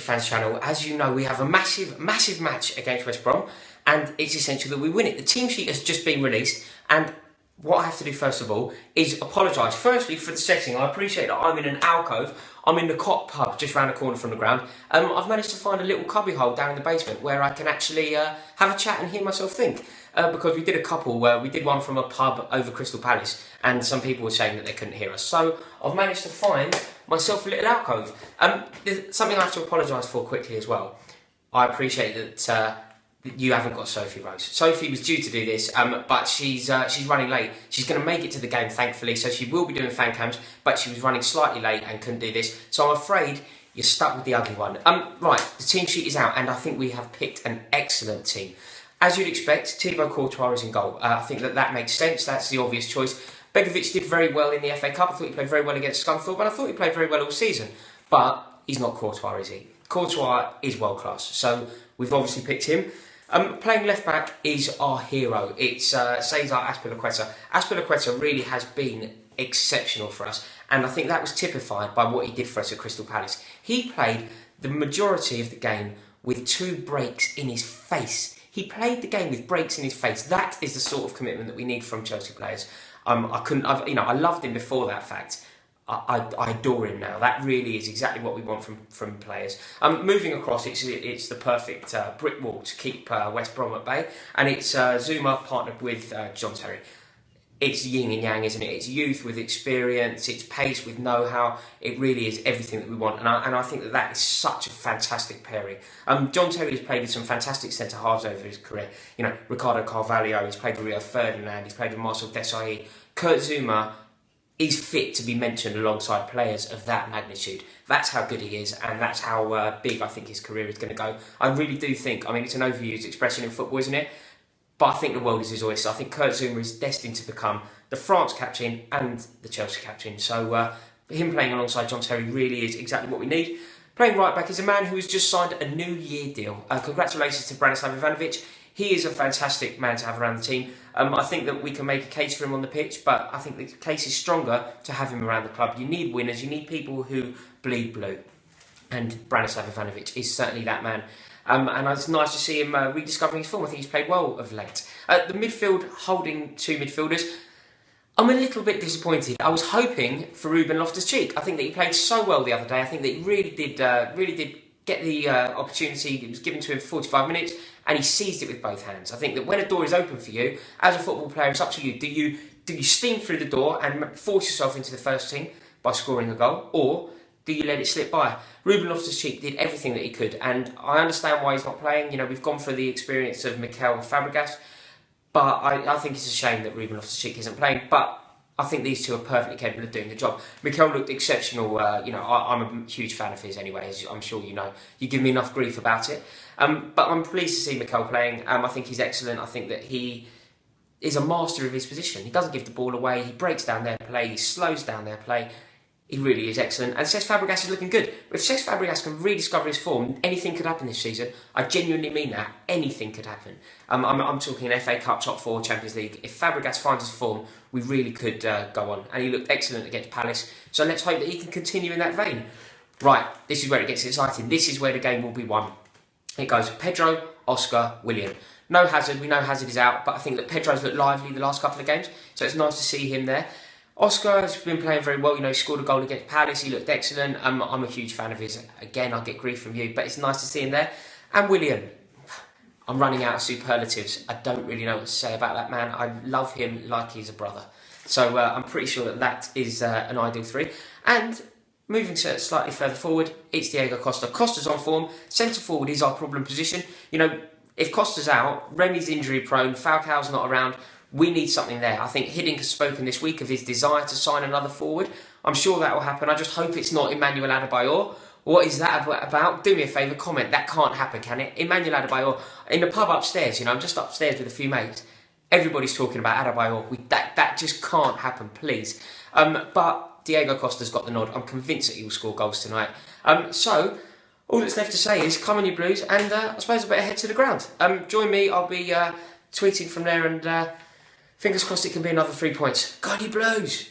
Fans channel. As you know, we have a massive match against West Brom, and it's essential that we win it. The team sheet has just been released, and what I have to do first of all is apologise. Firstly, for the setting. I appreciate that I'm in an alcove. I'm in the Cot pub just round the corner from the ground. I've managed to find a little cubby hole down in the basement where I can actually have a chat and hear myself think. Because we did a couple where we did one from a pub over Crystal Palace, and some people were saying that they couldn't hear us. So I've managed to find myself a little alcove. There's something I have to apologise for quickly as well. I appreciate that you haven't got Sophie, Rose. Sophie was due to do this, but she's running late. She's going to make it to the game, thankfully, so she will be doing fan cams, but she was running slightly late and couldn't do this. So I'm afraid you're stuck with the ugly one. Right, the team sheet is out, and I think we have picked an excellent team. As you'd expect, Thibaut Courtois is in goal. I think that makes sense. That's the obvious choice. Begovic did very well in the FA Cup. I thought he played very well against Scunthorpe, and I thought he played very well all season. But he's not Courtois, is he? Courtois is world class, so we've obviously picked him. Playing left back is our hero. It's Cesar Azpilicueta. Azpilicueta really has been exceptional for us, and I think that was typified by what he did for us at Crystal Palace. He played the majority of the game with 2 breaks in his face. He played the game with breaks in his face. That is the sort of commitment that we need from Chelsea players. I loved him before that fact. I adore him now. That really is exactly what we want from players. Moving across, it's the perfect brick wall to keep West Brom at bay, and it's Zuma partnered with John Terry. It's yin and yang, isn't it? It's youth with experience, it's pace with know-how. It really is everything that we want, and I think that is such a fantastic pairing. John Terry has played with some fantastic centre-halves over his career. You know, Ricardo Carvalho, he's played with Rio Ferdinand, he's played with Marcel Desailly. Kurt Zouma is fit to be mentioned alongside players of that magnitude. That's how good he is, and that's how big I think his career is going to go. I really do think, I mean, it's an overused expression in football, isn't it? But I think the world is his oyster. I think Kurt Zouma is destined to become the France captain and the Chelsea captain. So him playing alongside John Terry really is exactly what we need. Playing right back is a man who has just signed a New Year deal. Congratulations to Branislav Ivanovic. He is a fantastic man to have around the team. I think that we can make a case for him on the pitch, but I think the case is stronger to have him around the club. You need winners. You need people who bleed blue. And Branislav Ivanovic is certainly that man. And it's nice to see him rediscovering his form. I think he's played well of late. The midfield, holding 2 midfielders, I'm a little bit disappointed. I was hoping for Ruben Loftus-Cheek. I think that he played so well the other day. I think that he really did get the opportunity. It was given to him for 45 minutes, and he seized it with both hands. I think that when a door is open for you, as a football player, it's up to you. Do you steam through the door and force yourself into the first team by scoring a goal, or do you let it slip by? Ruben Loftus-Cheek did everything that he could, and I understand why he's not playing. You know, we've gone for the experience of Mikel Fabregas, but I think it's a shame that Ruben Loftus-Cheek isn't playing. But I think these two are perfectly capable of doing the job. Mikel looked exceptional. You know, I'm a huge fan of his anyway, as I'm sure you know. You give me enough grief about it. But I'm pleased to see Mikel playing. I think he's excellent. I think that he is a master of his position. He doesn't give the ball away. He breaks down their play. He slows down their play. He really is excellent. And Cesc Fabregas is looking good. If Cesc Fabregas can rediscover his form, anything could happen this season. I genuinely mean that. Anything could happen. I'm talking an FA Cup, top 4, Champions League. If Fabregas finds his form, we really could go on. And he looked excellent against Palace. So let's hope that he can continue in that vein. Right, this is where it gets exciting. This is where the game will be won. It goes Pedro, Oscar, Willian. No Hazard. We know Hazard is out, but I think that Pedro's looked lively the last couple of games. So it's nice to see him there. Oscar has been playing very well. You know, he scored a goal against Palace. He looked excellent. I'm a huge fan of his. Again, I'll get grief from you, but it's nice to see him there. And Willian. I'm running out of superlatives. I don't really know what to say about that man. I love him like he's a brother. So I'm pretty sure that is an ideal 3. And moving slightly further forward, it's Diego Costa. Costa's on form. Centre forward is our problem position. You know, if Costa's out, Remy's injury prone, Falcao's not around, we need something there. I think Hiddink has spoken this week of his desire to sign another forward. I'm sure that will happen. I just hope it's not Emmanuel Adebayor. What is that about? Do me a favour, comment. That can't happen, can it? Emmanuel Adebayor, in the pub upstairs, you know, I'm just upstairs with a few mates. Everybody's talking about Adebayor. That just can't happen, please. But Diego Costa's got the nod. I'm convinced that he will score goals tonight. So, all that's left to say is come on you Blues, and I suppose I better head to the ground. Join me, I'll be tweeting from there, and fingers crossed it can be another 3 points. Go on you Blues!